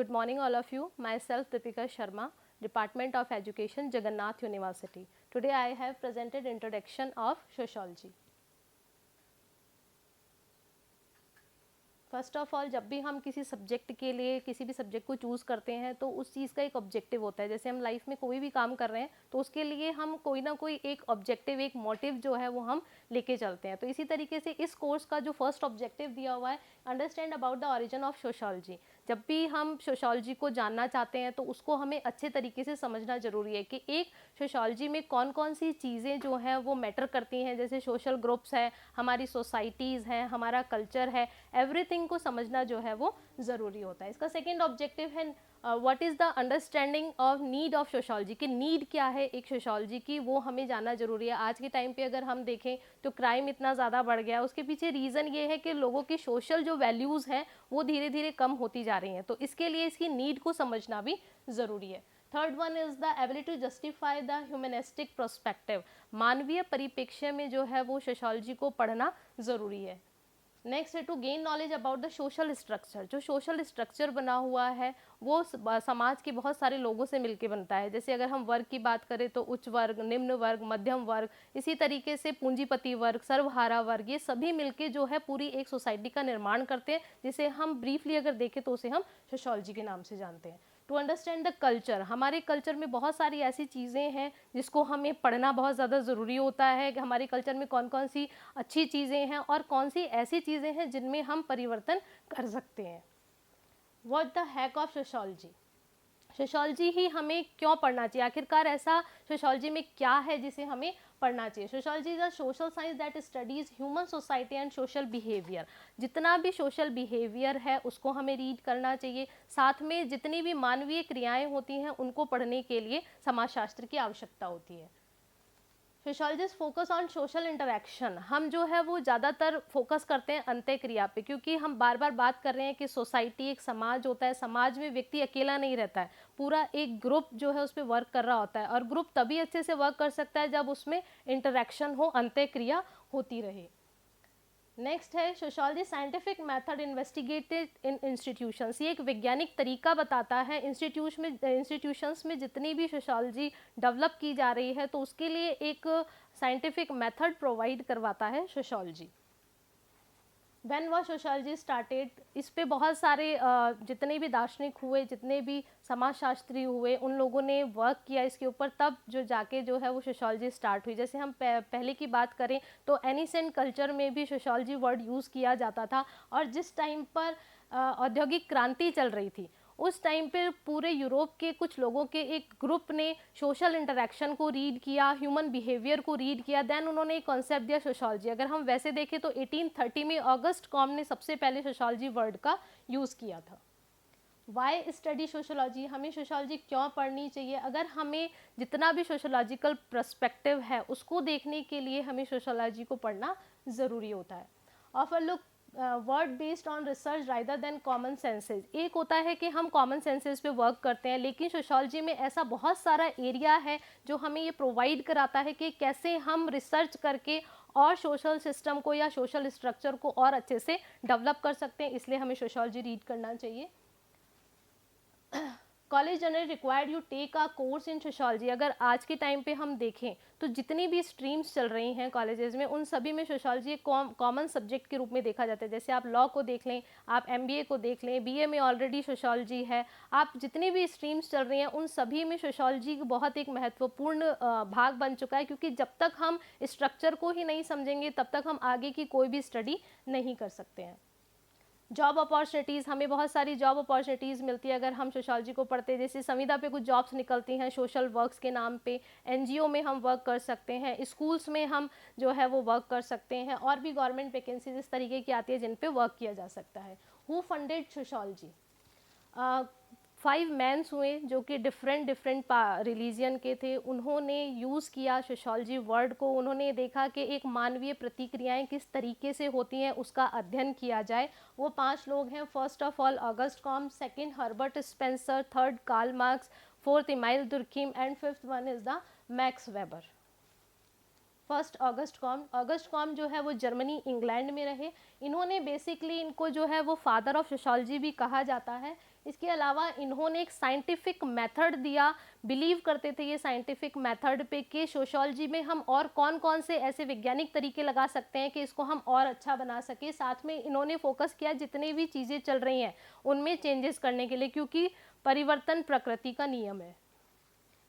Good morning all of you. Myself Deepika Sharma, Department of Education, Jagannath University. Today I have presented introduction of sociology. First of all, जब भी हम किसी subject के लिए किसी भी सब्जेक्ट को चूज़ करते हैं तो उस चीज़ का एक ऑब्जेक्टिव होता है. जैसे हम लाइफ में कोई भी काम कर रहे हैं तो उसके लिए हम कोई ना कोई एक ऑब्जेक्टिव, एक मोटिव जो है वो हम लेके चलते हैं. तो इसी तरीके से इस कोर्स का जो फर्स्ट ऑब्जेक्टिव दिया हुआ है, understand about the origin of sociology. जब भी हम सोशोलॉजी को जानना चाहते हैं तो उसको हमें अच्छे तरीके से समझना ज़रूरी है कि एक सोशोलॉजी में कौन कौन सी चीज़ें जो हैं वो मैटर करती हैं. जैसे सोशल ग्रुप्स है, हमारी सोसाइटीज़ हैं, हमारा कल्चर है, एवरीथिंग को समझना जो है वो ज़रूरी होता है. इसका सेकेंड ऑब्जेक्टिव है what is the understanding of need of sociology, कि नीड क्या है एक सोशोलॉजी की, वो हमें जानना ज़रूरी है. आज के टाइम पे अगर हम देखें तो क्राइम इतना ज़्यादा बढ़ गया है. उसके पीछे रीज़न ये है कि लोगों की सोशल जो वैल्यूज़ हैं वो धीरे धीरे कम होती जा रही हैं. तो इसके लिए इसकी नीड को समझना भी ज़रूरी है. Third one is the ability to justify the humanistic perspective. मानवीय परिप्रेक्ष्य में जो है वो सोशोलॉजी को पढ़ना ज़रूरी है. नेक्स्ट है to gain knowledge about the social structure. जो सोशल स्ट्रक्चर बना हुआ है वो समाज के बहुत सारे लोगों से मिलके बनता है. जैसे अगर हम वर्ग की बात करें तो उच्च वर्ग, निम्न वर्ग, मध्यम वर्ग, इसी तरीके से पूंजीपति वर्ग, सर्वहारा वर्ग, ये सभी मिलके जो है पूरी एक सोसाइटी का निर्माण करते हैं, जिसे हम ब्रीफली अगर देखें तो उसे हम सोशोलॉजी के नाम से जानते हैं. To understand the culture. हमारे कल्चर में बहुत सारी ऐसी चीज़ें हैं जिसको हमें पढ़ना बहुत ज़्यादा ज़रूरी होता है कि हमारे कल्चर में कौन कौन सी अच्छी चीज़ें हैं और कौन सी ऐसी चीज़ें हैं जिनमें हम परिवर्तन कर सकते हैं. What the heck of sociology. Sociology ही हमें क्यों पढ़ना चाहिए, आखिरकार ऐसा सोशोलॉजी में क्या है जिसे हमें पढ़ना चाहिए. Sociology is a social science that studies human society and social behaviour. जितना भी सोशल बिहेवियर है उसको हमें रीड करना चाहिए. साथ में जितनी भी मानवीय क्रियाएं होती हैं उनको पढ़ने के लिए समाजशास्त्र की आवश्यकता होती है. Sociologist focus on social interaction. हम जो है वो ज़्यादातर फोकस करते हैं अंत्यक्रिया पे, क्योंकि हम बार बार बात कर रहे हैं कि सोसाइटी एक समाज होता है. समाज में व्यक्ति अकेला नहीं रहता है, पूरा एक ग्रुप जो है उस पर वर्क कर रहा होता है. और ग्रुप तभी अच्छे से वर्क कर सकता है जब उसमें इंटरेक्शन हो, अंत्यक्रिया होती रहे. नेक्स्ट है सोशोलॉजी साइंटिफिक मेथड इन्वेस्टिगेटेड इन इंस्टीट्यूशंस. ये एक वैज्ञानिक तरीका बताता है इंस्टीट्यूशंस में जितनी भी सोशोलॉजी डेवलप की जा रही है तो उसके लिए एक साइंटिफिक मेथड प्रोवाइड करवाता है sociology. When was sociology started. इस पे बहुत सारे जितने भी दार्शनिक हुए, जितने भी समाजशास्त्री हुए, उन लोगों ने वर्क किया इसके ऊपर, तब जो जाके जो है वो सोशोलॉजी स्टार्ट हुई. जैसे हम पहले की बात करें तो एनिसेंट कल्चर में भी सोशोलॉजी वर्ड यूज़ किया जाता था. और जिस टाइम पर औद्योगिक क्रांति चल रही थी उस टाइम पे पूरे यूरोप के कुछ लोगों के एक ग्रुप ने सोशल इंटरेक्शन को रीड किया, ह्यूमन बिहेवियर को रीड किया, देन उन्होंने एक कॉन्सेप्ट दिया सोशोलॉजी. अगर हम वैसे देखें तो 1830 में ऑगस्ट कॉम ने सबसे पहले सोशोलॉजी वर्ड का यूज़ किया था. Why study sociology. हमें सोशोलॉजी क्यों पढ़नी चाहिए. अगर हमें जितना भी सोशोलॉजिकल पर्सपेक्टिव है उसको देखने के लिए हमें सोशोलॉजी को पढ़ना ज़रूरी होता है. Of a look word based on research rather than common senses. एक होता है कि हम कॉमन सेंसेज पे वर्क करते हैं, लेकिन सोशोलॉजी में ऐसा बहुत सारा एरिया है जो हमें ये प्रोवाइड कराता है कि कैसे हम रिसर्च करके और सोशल सिस्टम को या सोशल स्ट्रक्चर को और अच्छे से डेवलप कर सकते हैं. इसलिए हमें सोशोलॉजी रीड करना चाहिए. College generally required you take a course in sociology. अगर आज के टाइम पे हम देखें तो जितनी भी स्ट्रीम्स चल रही हैं कॉलेजेस में उन सभी में सोशोलॉजी एक कॉमन सब्जेक्ट के रूप में देखा जाता है. जैसे आप लॉ को देख लें, आप एमबीए को देख लें, बीए में ऑलरेडी सोशोलॉजी है. आप जितनी भी स्ट्रीम्स चल रही हैं उन सभी में सोशोलॉजी बहुत एक महत्वपूर्ण भाग बन चुका है, क्योंकि जब तक हम स्ट्रक्चर को ही नहीं समझेंगे तब तक हम आगे की कोई भी स्टडी नहीं कर सकते हैं. Job opportunities. हमें बहुत सारी जॉब अपॉर्चुनिटीज़ मिलती है अगर हम सोशोलॉजी को पढ़ते हैं. जैसे संविदा पे कुछ जॉब्स निकलती हैं सोशल वर्क्स के नाम पे. एनजीओ में हम वर्क कर सकते हैं, स्कूल्स में हम जो है वो वर्क कर सकते हैं, और भी गवर्नमेंट वैकेंसीज इस तरीके की आती है जिन पे वर्क किया जा सकता है. Who funded sociology. 5 मैन्स हुए जो कि डिफरेंट रिलीजन के थे. उन्होंने यूज़ किया सोशोलॉजी वर्ड को. उन्होंने देखा कि एक मानवीय प्रतिक्रियाएं किस तरीके से होती हैं उसका अध्ययन किया जाए. वो 5 लोग हैं. First of all August Comte, second Herbert Spencer, third Karl Marx, fourth Emile Durkheim and fifth one is the Max Weber. First August Comte जो है वो जर्मनी इंग्लैंड में रहे। इन्होंने बेसिकली, इनको जो है वो फादर ऑफ सोशोलॉजी भी कहा जाता है। इसके अलावा इन्होंने एक साइंटिफिक मेथड दिया, बिलीव करते थे ये साइंटिफिक मेथड पे कि सोशोलॉजी में हम और कौन कौन से ऐसे वैज्ञानिक तरीके लगा सकते हैं कि इसको हम और अच्छा बना सके। साथ में इन्होंने फोकस किया जितने भी चीज़ें चल रही हैं उनमें चेंजेस करने के लिए, क्योंकि परिवर्तन प्रकृति का नियम है।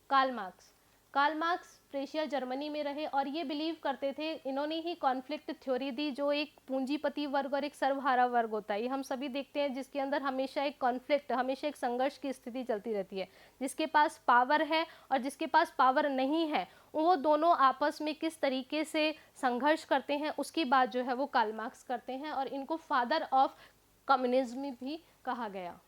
कार्ल मार्क्स प्रेशिया जर्मनी में रहे और ये बिलीव करते थे, इन्होंने ही कॉन्फ्लिक्ट थ्योरी दी, जो एक पूंजीपति वर्ग और एक सर्वहारा वर्ग होता है। ये हम सभी देखते हैं जिसके अंदर हमेशा एक कॉन्फ्लिक्ट, हमेशा एक संघर्ष की स्थिति चलती रहती है। जिसके पास पावर है और जिसके पास पावर नहीं है, वो दोनों आपस में किस तरीके से संघर्ष करते हैं उसकी बात जो है वो कार्ल मार्क्स करते हैं, और इनको फादर ऑफ कम्युनिज्म भी कहा गया।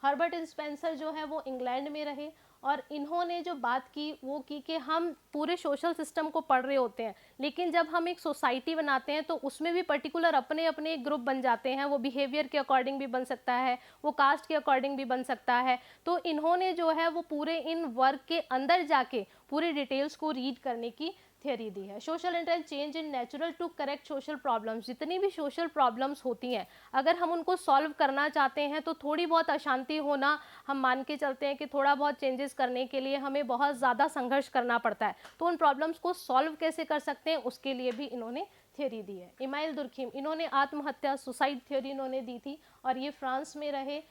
हर्बर्ट स्पेंसर जो है वो इंग्लैंड में रहे और इन्होंने जो बात की वो की कि हम पूरे सोशल सिस्टम को पढ़ रहे होते हैं, लेकिन जब हम एक सोसाइटी बनाते हैं तो उसमें भी पर्टिकुलर अपने अपने ग्रुप बन जाते हैं। वो बिहेवियर के अकॉर्डिंग भी बन सकता है, वो कास्ट के अकॉर्डिंग भी बन सकता है। तो इन्होंने जो है वो पूरे इन वर्ग के अंदर जाके पूरी डिटेल्स को रीड करने की थियरी दी है। Social intelligence change in natural to correct social problems. जितनी भी सोशल प्रॉब्लम्स होती हैं, अगर हम उनको सॉल्व करना चाहते हैं तो थोड़ी बहुत अशांति होना, हम मान के चलते हैं कि थोड़ा बहुत चेंजेस करने के लिए हमें बहुत ज़्यादा संघर्ष करना पड़ता है। तो उन प्रॉब्लम्स को सॉल्व कैसे कर सकते हैं उसके लिए भी इन्होंने थियरी दी है। इमाइल दुर्खिम, इन्होंने आत्महत्या सुसाइड थियरी इन्होंने दी थी और ये फ्रांस में रहे।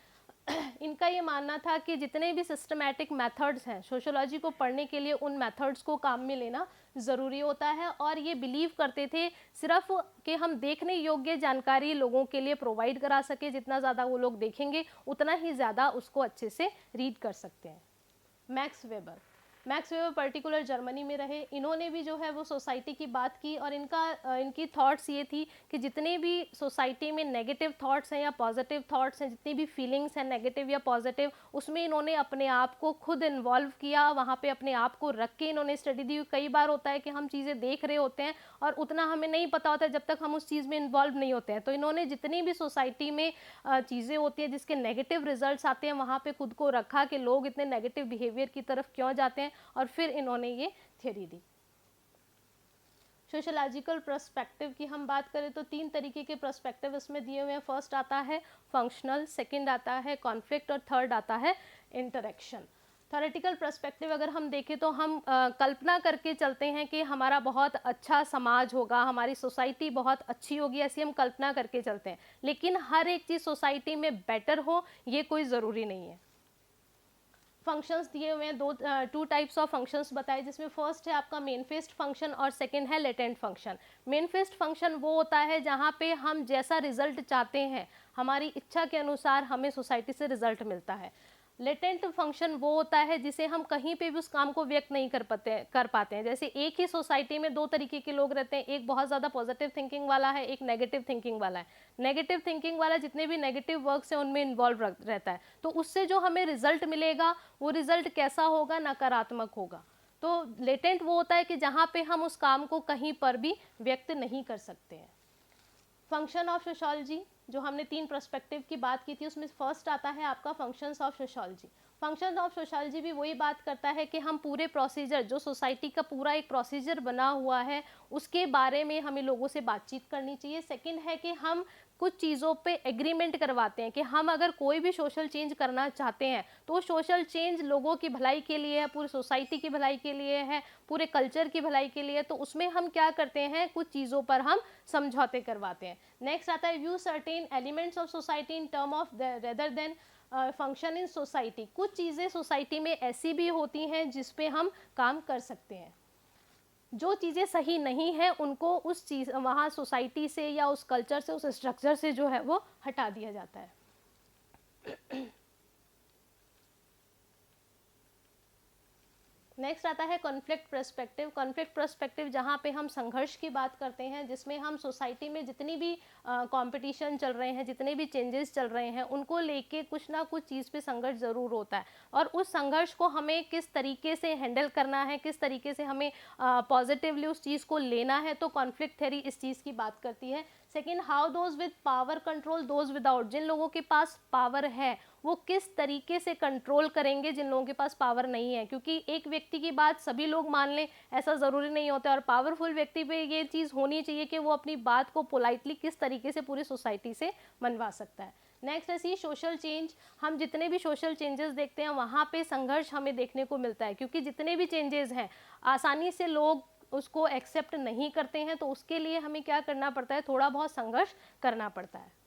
इनका ये मानना था कि जितने भी सिस्टमैटिक मेथड्स हैं सोशोलॉजी को पढ़ने के लिए, उन मेथड्स को काम में लेना ज़रूरी होता है। और ये बिलीव करते थे सिर्फ कि हम देखने योग्य जानकारी लोगों के लिए प्रोवाइड करा सके, जितना ज़्यादा वो लोग देखेंगे उतना ही ज़्यादा उसको अच्छे से रीड कर सकते हैं। मैक्स वेबर पर्टिकुलर जर्मनी में रहे। इन्होंने भी जो है वो सोसाइटी की बात की और इनकी थॉट्स ये थी कि जितने भी सोसाइटी में नेगेटिव थॉट्स हैं या पॉजिटिव थॉट्स हैं, जितनी भी फीलिंग्स हैं नेगेटिव या पॉजिटिव, उसमें इन्होंने अपने आप को खुद इन्वॉल्व किया, वहाँ पे अपने आप को रख के इन्होंने स्टडी दी। कई बार होता है कि हम चीज़ें देख रहे होते हैं और उतना हमें नहीं पता होता है जब तक हम उस चीज़ में इन्वॉल्व नहीं होते हैं। तो इन्होंने जितनी भी सोसाइटी में चीज़ें होती हैं जिसके नेगेटिव रिजल्ट्स आते हैं, वहाँ पे खुद को रखा कि लोग इतने नेगेटिव बिहेवियर की तरफ क्यों जाते हैं, और फिर इन्होंने ये थ्योरी दी। सोशोलॉजिकल पर्सपेक्टिव की हम बात करें तो 3 तरीके के पर्सपेक्टिव इसमें दिए हुए हैं। फर्स्ट आता है फंक्शनल, सेकंड आता है कॉन्फ्लिक्ट और थर्ड आता है इंटरेक्शन। थ्योरेटिकल पर्सपेक्टिव अगर हम देखें तो हम कल्पना करके चलते हैं कि हमारा बहुत अच्छा समाज होगा, हमारी सोसाइटी बहुत अच्छी होगी, ऐसी हम कल्पना करके चलते हैं। लेकिन हर एक चीज़ सोसाइटी में बेटर हो ये कोई ज़रूरी नहीं है। फंक्शंस दिए हुए हैं, 2 टाइप्स ऑफ फंक्शंस बताए, जिसमें फर्स्ट है आपका मेनफेस्ट फंक्शन और सेकंड है लेटेंट फंक्शन। मेनफेस्ट फंक्शन वो होता है जहाँ पे हम जैसा रिजल्ट चाहते हैं, हमारी इच्छा के अनुसार हमें सोसाइटी से रिजल्ट मिलता है। लेटेंट फंक्शन वो होता है जिसे हम कहीं पे भी उस काम को व्यक्त नहीं कर पाते हैं। जैसे एक ही सोसाइटी में 2 तरीके के लोग रहते हैं, एक बहुत ज़्यादा पॉजिटिव थिंकिंग वाला है, एक नेगेटिव थिंकिंग वाला है। नेगेटिव थिंकिंग वाला जितने भी नेगेटिव वर्क्स हैं उनमें इन्वॉल्व रहता है, तो उससे जो हमें रिजल्ट मिलेगा वो रिजल्ट कैसा होगा, नकारात्मक होगा। तो लेटेंट वो होता है कि जहाँ पे हम उस काम को कहीं पर भी व्यक्त नहीं कर सकते हैं। फंक्शन ऑफ सोशोलॉजी, जो हमने 3 पर्सपेक्टिव की बात की थी, उसमें फर्स्ट आता है आपका functions of sociology. Function of sociology भी वही बात करता है कि हम पूरे प्रोसीजर, जो सोसाइटी का पूरा एक प्रोसीजर बना हुआ है, उसके बारे में हमें लोगों से बातचीत करनी चाहिए। सेकंड है कि हम कुछ चीज़ों पे एग्रीमेंट करवाते हैं कि हम अगर कोई भी सोशल चेंज करना चाहते हैं तो सोशल चेंज लोगों की भलाई के लिए है, पूरी सोसाइटी की भलाई के लिए है, पूरे कल्चर की भलाई के लिए। तो उसमें हम क्या करते हैं, कुछ चीज़ों पर हम समझौते करवाते हैं। नेक्स्ट आता है view certain elements of society in term of rather than function in society. कुछ चीज़ें सोसाइटी में ऐसी भी होती हैं जिस पे हम काम कर सकते हैं। जो चीज़ें सही नहीं हैं उनको उस चीज़ वहाँ सोसाइटी से या उस कल्चर से, उस स्ट्रक्चर से जो है वो हटा दिया जाता है। नेक्स्ट आता है कॉन्फ्लिक्ट पर्सपेक्टिव। कॉन्फ्लिक्ट पर्सपेक्टिव जहाँ पे हम संघर्ष की बात करते हैं, जिसमें हम सोसाइटी में जितनी भी कंपटीशन चल रहे हैं, जितने भी चेंजेस चल रहे हैं, उनको लेके कुछ ना कुछ चीज़ पे संघर्ष ज़रूर होता है और उस संघर्ष को हमें किस तरीके से हैंडल करना है, किस तरीके से हमें पॉजिटिवली उस चीज़ को लेना है। तो कॉन्फ्लिक्ट थ्योरी इस चीज़ की बात करती है। Second, how those with power control those without, जिन लोगों के पास पावर है वो किस तरीके से कंट्रोल करेंगे जिन लोगों के पास पावर नहीं है, क्योंकि एक व्यक्ति की बात सभी लोग मान लें ऐसा ज़रूरी नहीं होता है, और पावरफुल व्यक्ति पे ये चीज़ होनी चाहिए कि वो अपनी बात को पोलाइटली किस तरीके से पूरी सोसाइटी से मनवा सकता है। नेक्स्ट है सी सोशल चेंज, हम जितने भी सोशल चेंजेस देखते हैं वहाँ पे संघर्ष हमें देखने को मिलता है, क्योंकि जितने भी चेंजेस हैं आसानी से लोग उसको एक्सेप्ट नहीं करते हैं, तो उसके लिए हमें क्या करना पड़ता है, थोड़ा बहुत संघर्ष करना पड़ता है।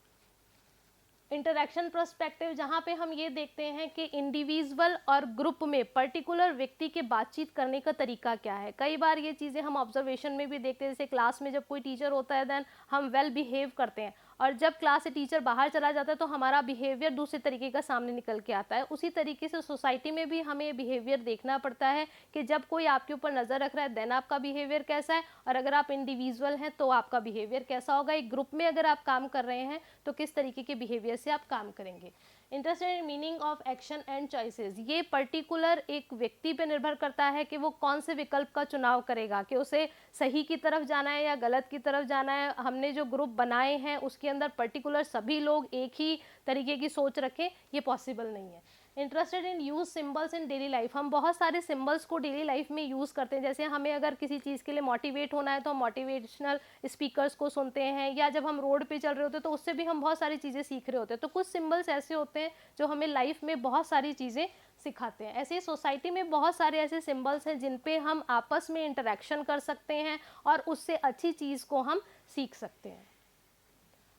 इंटरैक्शन पर्सपेक्टिव, जहाँ पे हम ये देखते हैं कि इंडिविजुअल और ग्रुप में पर्टिकुलर व्यक्ति के बातचीत करने का तरीका क्या है। कई बार ये चीज़ें हम ऑब्जर्वेशन में भी देखते हैं, जैसे क्लास में जब कोई टीचर होता है देन हम वेल बिहेव करते हैं, और जब क्लास से टीचर बाहर चला जाता है तो हमारा बिहेवियर दूसरे तरीके का सामने निकल के आता है। उसी तरीके से सोसाइटी में भी हमें बिहेवियर देखना पड़ता है कि जब कोई आपके ऊपर नज़र रख रहा है देन आपका बिहेवियर कैसा है, और अगर आप इंडिविजुअल हैं तो आपका बिहेवियर कैसा होगा, एक ग्रुप में अगर आप काम कर रहे हैं तो किस तरीके के बिहेवियर से आप काम करेंगे। Interested in meaning of action and choices, ये पर्टिकुलर एक व्यक्ति पे निर्भर करता है कि वो कौन से विकल्प का चुनाव करेगा, कि उसे सही की तरफ जाना है या गलत की तरफ जाना है। हमने जो ग्रुप बनाए हैं उसके अंदर पर्टिकुलर सभी लोग एक ही तरीके की सोच रखें, ये पॉसिबल नहीं है। Interested in use symbols in daily life, हम बहुत सारे सिम्बल्स को डेली लाइफ में यूज़ करते हैं, जैसे हमें अगर किसी चीज़ के लिए मोटिवेट होना है तो हम मोटिवेशनल स्पीकर्स को सुनते हैं, या जब हम रोड पे चल रहे होते हैं तो उससे भी हम बहुत सारी चीज़ें सीख रहे होते हैं। तो कुछ सिम्बल्स ऐसे होते हैं जो हमें लाइफ में बहुत सारी चीज़ें सिखाते हैं। ऐसे सोसाइटी में बहुत सारे ऐसे सिम्बल्स हैं जिन पे हम आपस में इंटरेक्शन कर सकते हैं और उससे अच्छी चीज़ को हम सीख सकते हैं।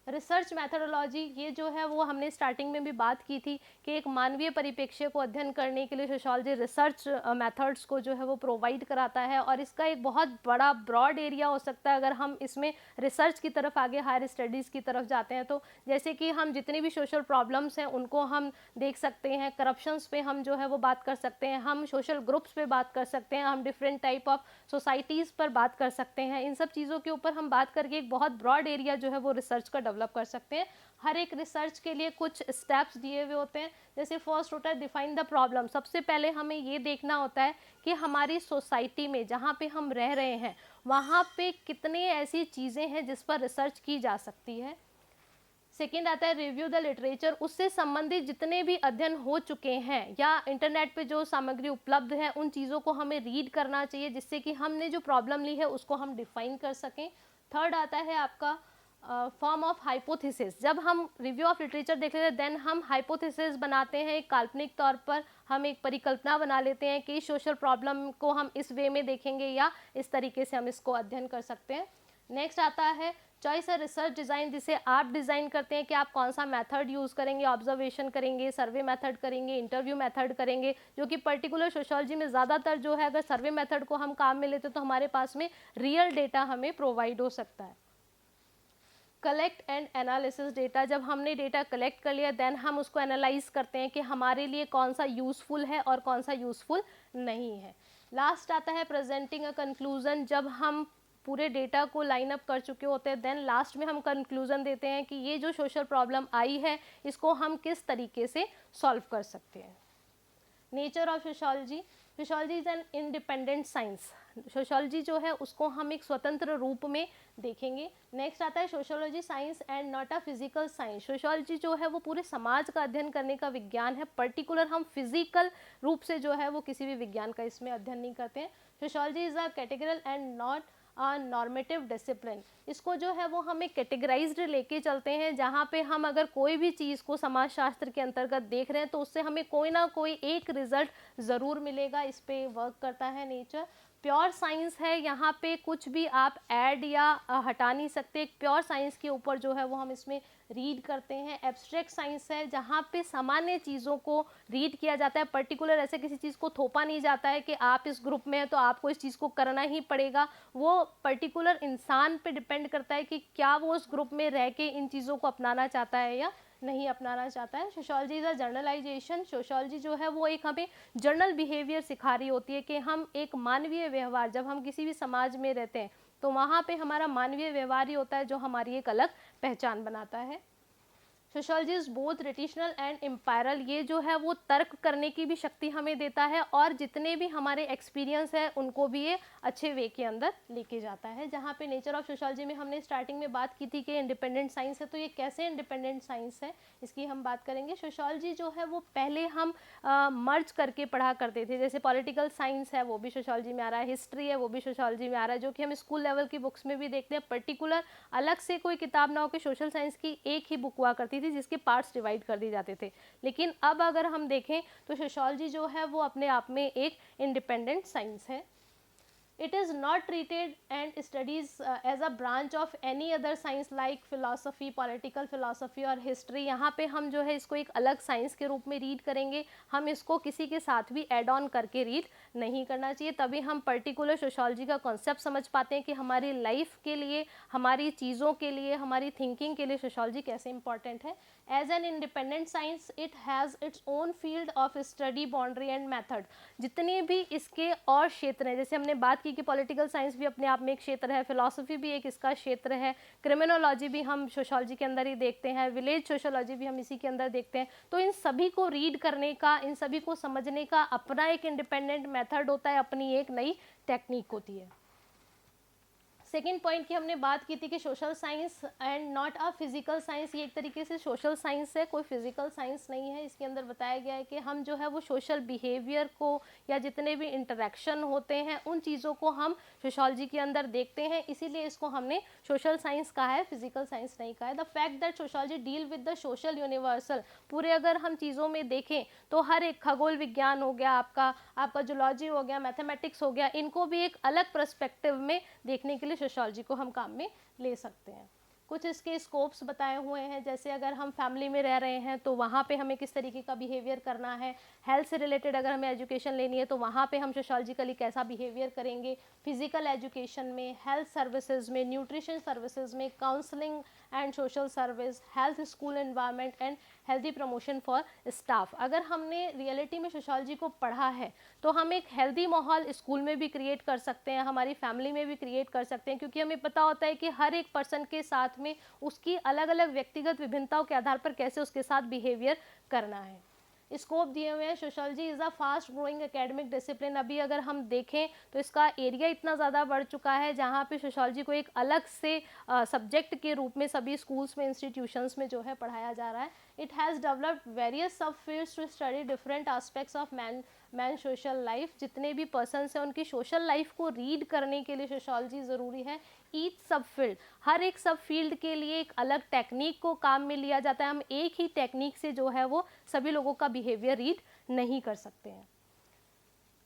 रिसर्च मैथडोलॉजी, ये जो है वो हमने स्टार्टिंग में भी बात की थी कि एक मानवीय परिप्रेक्ष्य को अध्ययन करने के लिए सोशोलॉजी रिसर्च मेथड्स को जो है वो प्रोवाइड कराता है, और इसका एक बहुत बड़ा ब्रॉड एरिया हो सकता है अगर हम इसमें रिसर्च की तरफ आगे हायर स्टडीज़ की तरफ जाते हैं तो। जैसे कि हम जितनी भी सोशल प्रॉब्लम्स हैं उनको हम देख सकते हैं, करप्शंस पे हम जो है वो बात कर सकते हैं, हम सोशल ग्रुप्स पे बात कर सकते हैं, हम डिफरेंट टाइप ऑफ सोसाइटीज़ पर बात कर सकते हैं। इन सब चीज़ों के ऊपर हम बात करके एक बहुत ब्रॉड एरिया जो है वो रिसर्च का डेवलप कर सकते हैं। हर एक रिसर्च के लिए कुछ स्टेप्स दिए हुए होते हैं, जैसे फर्स्ट होता है डिफाइन द प्रॉब्लम। सबसे पहले हमें ये देखना होता है कि हमारी सोसाइटी में जहाँ पे हम रह रहे हैं वहाँ पे कितने ऐसी चीज़ें हैं जिस पर रिसर्च की जा सकती है। सेकेंड आता है रिव्यू द लिटरेचर, उससे संबंधित जितने भी अध्ययन हो चुके हैं या इंटरनेट पे जो सामग्री उपलब्ध है उन चीज़ों को हमें रीड करना चाहिए, जिससे कि हमने जो प्रॉब्लम ली है उसको हम डिफाइन कर सकें। थर्ड आता है आपका फॉर्म ऑफ हाइपोथेसिस, जब हम रिव्यू ऑफ लिटरेचर देख लेते हैं देन हम हाइपोथेसिस बनाते हैं, एक काल्पनिक तौर पर हम एक परिकल्पना बना लेते हैं कि सोशल प्रॉब्लम को हम इस वे में देखेंगे या इस तरीके से हम इसको अध्ययन कर सकते हैं। नेक्स्ट आता है चॉइस है रिसर्च डिज़ाइन, जिसे आप डिज़ाइन करते हैं कि आप कौन सा मेथड यूज़ करेंगे, ऑब्जर्वेशन करेंगे, सर्वे मेथड करेंगे, इंटरव्यू मेथड करेंगे, जो कि पर्टिकुलर सोशोलॉजी में ज़्यादातर जो है अगर सर्वे मेथड को हम काम में लेते तो हमारे पास में रियल डेटा हमें प्रोवाइड हो सकता है। कलेक्ट एंड एनालिसिस डेटा, जब हमने डेटा कलेक्ट कर लिया देन हम उसको एनालाइज करते हैं कि हमारे लिए कौन सा यूज़फुल है और कौन सा यूज़फुल नहीं है। लास्ट आता है प्रेजेंटिंग अ कंक्लूजन, जब हम पूरे डेटा को लाइन अप कर चुके होते हैं देन लास्ट में हम कंक्लूजन देते हैं कि ये जो सोशल प्रॉब्लम आई है इसको हम किस तरीके से सॉल्व कर सकते हैं। Nature of sociology, sociology is an independent science, sociology जो है उसको हम एक स्वतंत्र रूप में देखेंगे। नेक्स्ट आता है sociology science and not a physical science, sociology जो है वो पूरे समाज का अध्ययन करने का विज्ञान है, पर्टिकुलर हम फिजिकल रूप से जो है वो किसी भी विज्ञान का इसमें अध्ययन नहीं करते हैं। Sociology is a categorical and not normative discipline, इसको जो है वो हम एक कैटेगराइज्ड लेके चलते हैं, जहाँ पे हम अगर कोई भी चीज़ को समाजशास्त्र के अंतर्गत देख रहे हैं तो उससे हमें कोई ना कोई एक रिजल्ट ज़रूर मिलेगा, इस पे वर्क करता है नेचर। प्योर साइंस है, यहाँ पे कुछ भी आप ऐड या हटा नहीं सकते, एक प्योर साइंस के ऊपर जो है वो हम इसमें रीड करते हैं। एब्स्ट्रैक्ट साइंस है, जहाँ पे सामान्य चीज़ों को रीड किया जाता है, पर्टिकुलर ऐसे किसी चीज़ को थोपा नहीं जाता है कि आप इस ग्रुप में हैं तो आपको इस चीज़ को करना ही पड़ेगा, वो पर्टिकुलर इंसान पे डिपेंड करता है कि क्या वो उस ग्रुप में रह के इन चीज़ों को अपनाना चाहता है या नहीं अपनाना चाहता है। Sociology is a journalisation, sociology जो है वो एक हमें जर्नल बिहेवियर सिखा रही होती है कि हम एक मानवीय व्यवहार, जब हम किसी भी समाज में रहते हैं तो वहाँ पे हमारा मानवीय व्यवहार ही होता है जो हमारी एक अलग पहचान बनाता है। Sociology is both traditional and empirical, ये जो है वो तर्क करने की भी शक्ति हमें देता है और जितने भी हमारे एक्सपीरियंस है उनको भी ये अच्छे वे के अंदर लेके जाता है। जहाँ पे नेचर ऑफ सोशोलॉजी में हमने स्टार्टिंग में बात की थी कि इंडिपेंडेंट साइंस है, तो ये कैसे इंडिपेंडेंट साइंस है इसकी हम बात करेंगे। सोशोलॉजी जो है वो पहले हम मर्ज करके पढ़ा करते थे, जैसे पॉलिटिकल साइंस है वो भी सोशोलॉजी में आ रहा है, हिस्ट्री है वो भी सोशोलॉजी में आ रहा है, जो कि हम स्कूल लेवल की बुक्स में भी देखते हैं। पर्टिकुलर अलग से कोई किताब ना हो कि सोशल साइंस की एक ही बुक हुआ करती थी जिसके पार्ट्स डिवाइड कर दिए जाते थे। लेकिन अब अगर हम देखें तो सोशोलॉजी जो है वो अपने आप में एक इंडिपेंडेंट साइंस है। It is not treated and studies as a branch of any other science like philosophy, political philosophy और history। यहाँ पे हम जो है इसको एक अलग साइंस के रूप में रीड करेंगे, हम इसको किसी के साथ भी एड ऑन करके रीड नहीं करना चाहिए, तभी हम पर्टिकुलर सोशोलॉजी का कॉन्सेप्ट समझ पाते हैं कि हमारी लाइफ के लिए, हमारी चीज़ों के लिए, हमारी थिंकिंग के लिए सोशोलॉजी कैसे इंपॉर्टेंट है। As an independent science it has its own field of study, boundary and method. जितने भी इसके और क्षेत्र हैं, जैसे हमने बात की कि पॉलिटिकल साइंस भी अपने आप में एक क्षेत्र है, फिलॉसफी भी एक इसका क्षेत्र है, क्रिमिनोलॉजी भी हम सोशोलॉजी के अंदर ही देखते हैं, विलेज सोशोलॉजी भी हम इसी के अंदर देखते हैं। तो इन सभी को रीड करने का, इन सभी को समझने का अपना एक इंडिपेंडेंट मेथड होता है, अपनी एक नई टेक्निक होती है। सेकेंड पॉइंट की हमने बात की थी कि social science and not a physical science, ये एक तरीके से सोशल साइंस है, कोई फिजिकल साइंस नहीं है। इसके अंदर बताया गया है कि हम जो है वो सोशल बिहेवियर को या जितने भी इंटरेक्शन होते हैं उन चीज़ों को हम सोशोलॉजी के अंदर देखते हैं, इसीलिए इसको हमने सोशल साइंस कहा है, फिजिकल साइंस नहीं कहा है। The fact that sociology deal with the social universal, पूरे अगर हम चीज़ों में देखें तो हर एक खगोल विज्ञान हो गया, आपका जूलॉजी हो गया, मैथमेटिक्स हो गया, इनको भी एक अलग पर्सपेक्टिव में देखने के लिए सोशोलॉजी को हम काम में ले सकते हैं। कुछ इसके स्कोप्स बताए हुए हैं, जैसे अगर हम फैमिली में रह रहे हैं तो वहाँ पे हमें किस तरीके का बिहेवियर करना है, हेल्थ से रिलेटेड अगर हमें एजुकेशन लेनी है तो वहाँ पे हम सोशोलॉजिकली कैसा बिहेवियर करेंगे, फिजिकल एजुकेशन में, हेल्थ सर्विसेज में, न्यूट्रिशन सर्विसेज में, counselling and social service, health school environment and healthy promotion for staff. अगर हमने रियलिटी में सोशोलॉजी को पढ़ा है तो हम एक हेल्दी माहौल स्कूल में भी क्रिएट कर सकते हैं, हमारी फैमिली में भी क्रिएट कर सकते हैं, क्योंकि हमें पता होता है कि हर एक पर्सन के साथ में उसकी अलग अलग व्यक्तिगत विभिन्नताओं के आधार पर कैसे उसके साथ बिहेवियर करना है। स्कोप दिए हुए हैं, sociology is a fast growing academic discipline. अभी अगर हम देखें तो इसका एरिया इतना ज़्यादा बढ़ चुका है जहाँ पे सोशोलॉजी को एक अलग से सब्जेक्ट के रूप में सभी स्कूल्स में, इंस्टीट्यूशंस में जो है पढ़ाया जा रहा है। It has developed various sub fields to study different aspects of man social life. जितने भी पर्सन्स हैं उनकी सोशल लाइफ को रीड करने के लिए सोशोलॉजी ज़रूरी है। ईच सब फील्ड, हर एक सब फील्ड के लिए एक अलग टेक्निक को काम में लिया जाता है। हम एक ही टेक्निक से जो है वो सभी लोगों का बिहेवियर रीड नहीं कर सकते हैं।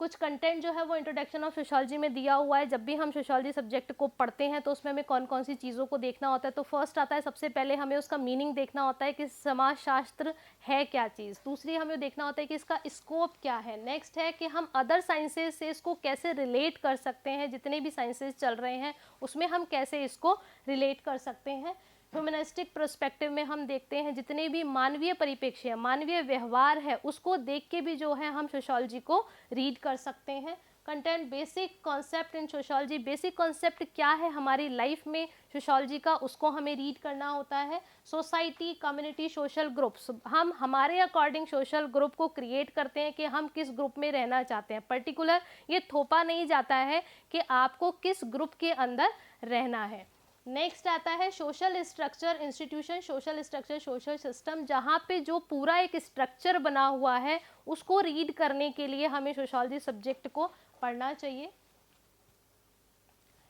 कुछ कंटेंट जो है वो इंट्रोडक्शन ऑफ सोशोलॉजी में दिया हुआ है। जब भी हम सोशोलॉजी सब्जेक्ट को पढ़ते हैं तो उसमें हमें कौन कौन सी चीज़ों को देखना होता है। तो फर्स्ट आता है, सबसे पहले हमें उसका मीनिंग देखना होता है कि समाजशास्त्र है क्या चीज़। दूसरी हमें देखना होता है कि इसका स्कोप क्या है। नेक्स्ट है कि हम अदर साइंसेज से इसको कैसे रिलेट कर सकते हैं, जितने भी साइंसेज चल रहे हैं उसमें हम कैसे इसको रिलेट कर सकते हैं। ह्यूमनिस्टिक पर्सपेक्टिव में हम देखते हैं जितने भी मानवीय परिप्रेक्ष्य है, मानवीय व्यवहार है, उसको देख के भी जो है हम सोशोलॉजी को रीड कर सकते हैं। Content basic concept in sociology, basic concept क्या है हमारी लाइफ में सोशोलॉजी का, उसको हमें रीड करना होता है। सोसाइटी, कम्युनिटी, सोशल ग्रुप्स, हम हमारे अकॉर्डिंग सोशल ग्रुप को क्रिएट करते हैं कि हम किस ग्रुप में रहना चाहते हैं। पर्टिकुलर ये थोपा नहीं जाता है कि आपको किस ग्रुप के अंदर रहना है। नेक्स्ट आता है social structure, institution, social structure, social system, जहाँ पे जो पूरा एक स्ट्रक्चर बना हुआ है उसको रीड करने के लिए हमें सोशोलॉजी सब्जेक्ट को पढ़ना चाहिए।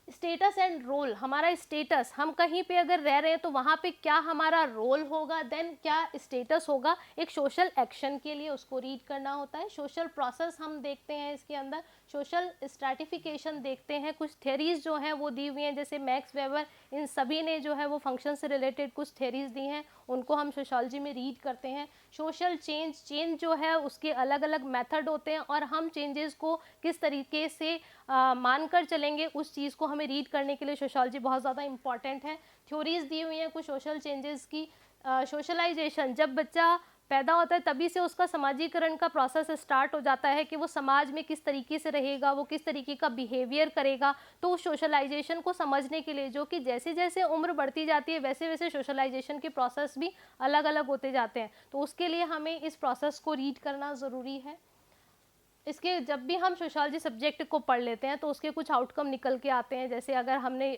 स्टेटस एंड रोल, हमारा स्टेटस, हम कहीं पे अगर रह रहे हैं तो वहाँ पे क्या हमारा रोल होगा, देन क्या स्टेटस होगा एक सोशल एक्शन के लिए, उसको रीड करना होता है। सोशल प्रोसेस हम देखते हैं इसके अंदर, सोशल स्ट्रैटिफिकेशन देखते हैं, कुछ थ्योरीज जो हैं वो दी हुई हैं, जैसे मैक्स वेबर, इन सभी ने जो है वो फंक्शन से रिलेटेड कुछ थ्योरीज दी हैं, उनको हम सोशोलॉजी में रीड करते हैं। सोशल चेंज जो है उसके अलग अलग मेथड होते हैं और हम चेंजेस को किस तरीके से मानकर चलेंगे उस चीज़ को हमें रीड करने के लिए सोशोलॉजी बहुत ज़्यादा इंपॉर्टेंट है। थ्योरीज दी हुई हैं कुछ सोशल चेंजेस की। सोशलाइजेशन, जब बच्चा पैदा होता है तभी से उसका समाजीकरण का प्रोसेस स्टार्ट हो जाता है कि वो समाज में किस तरीके से रहेगा, वो किस तरीके का बिहेवियर करेगा। तो उस सोशलाइजेशन को समझने के लिए, जो कि जैसे जैसे उम्र बढ़ती जाती है वैसे वैसे सोशलाइजेशन के प्रोसेस भी अलग अलग होते जाते हैं, तो उसके लिए हमें इस प्रोसेस को रीड करना ज़रूरी है। इसके जब भी हम सोशियोलॉजी सब्जेक्ट को पढ़ लेते हैं तो उसके कुछ आउटकम निकल के आते हैं। जैसे अगर हमने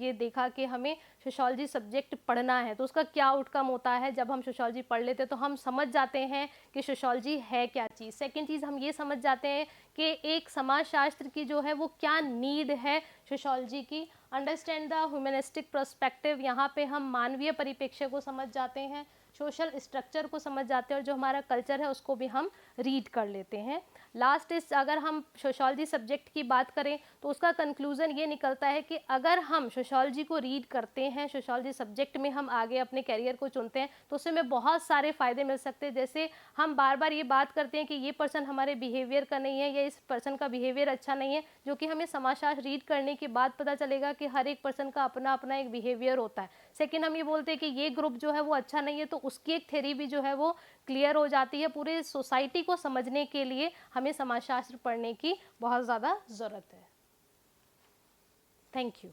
ये देखा कि हमें सोशियोलॉजी सब्जेक्ट पढ़ना है तो उसका क्या आउटकम होता है, जब हम सोशियोलॉजी पढ़ लेते हैं तो हम समझ जाते हैं कि सोशियोलॉजी है क्या चीज़। सेकंड चीज़, हम ये समझ जाते हैं कि एक समाजशास्त्र की जो है वो क्या नीड है सोशियोलॉजी की। अंडरस्टैंड द ह्यूमनिस्टिक पर्सपेक्टिव, यहाँ पे हम मानवीय परिप्रेक्ष्य को समझ जाते हैं, सोशल स्ट्रक्चर को समझ जाते हैं और जो हमारा कल्चर है उसको भी हम रीड कर लेते हैं। लास्ट इस, अगर हम सोशियोलॉजी सब्जेक्ट की बात करें तो उसका कंक्लूज़न ये निकलता है कि अगर हम सोशियोलॉजी को रीड करते हैं, सोशियोलॉजी सब्जेक्ट में हम आगे अपने करियर को चुनते हैं तो उससे हमें बहुत सारे फ़ायदे मिल सकते हैं। जैसे हम बार बार ये बात करते हैं कि ये पर्सन हमारे बिहेवियर का नहीं है या इस पर्सन का बिहेवियर अच्छा नहीं है, जो कि हमें समाजशास्त्र रीड करने के बाद पता चलेगा कि हर एक पर्सन का अपना अपना एक बिहेवियर होता है। सेकेंड, हम ये बोलते हैं कि ये ग्रुप जो है वो अच्छा नहीं है, तो उसकी एक थ्योरी भी जो है वो क्लियर हो जाती है। पूरे सोसाइटी को समझने के लिए हमें समाजशास्त्र पढ़ने की बहुत ज़्यादा ज़रूरत है। Thank you.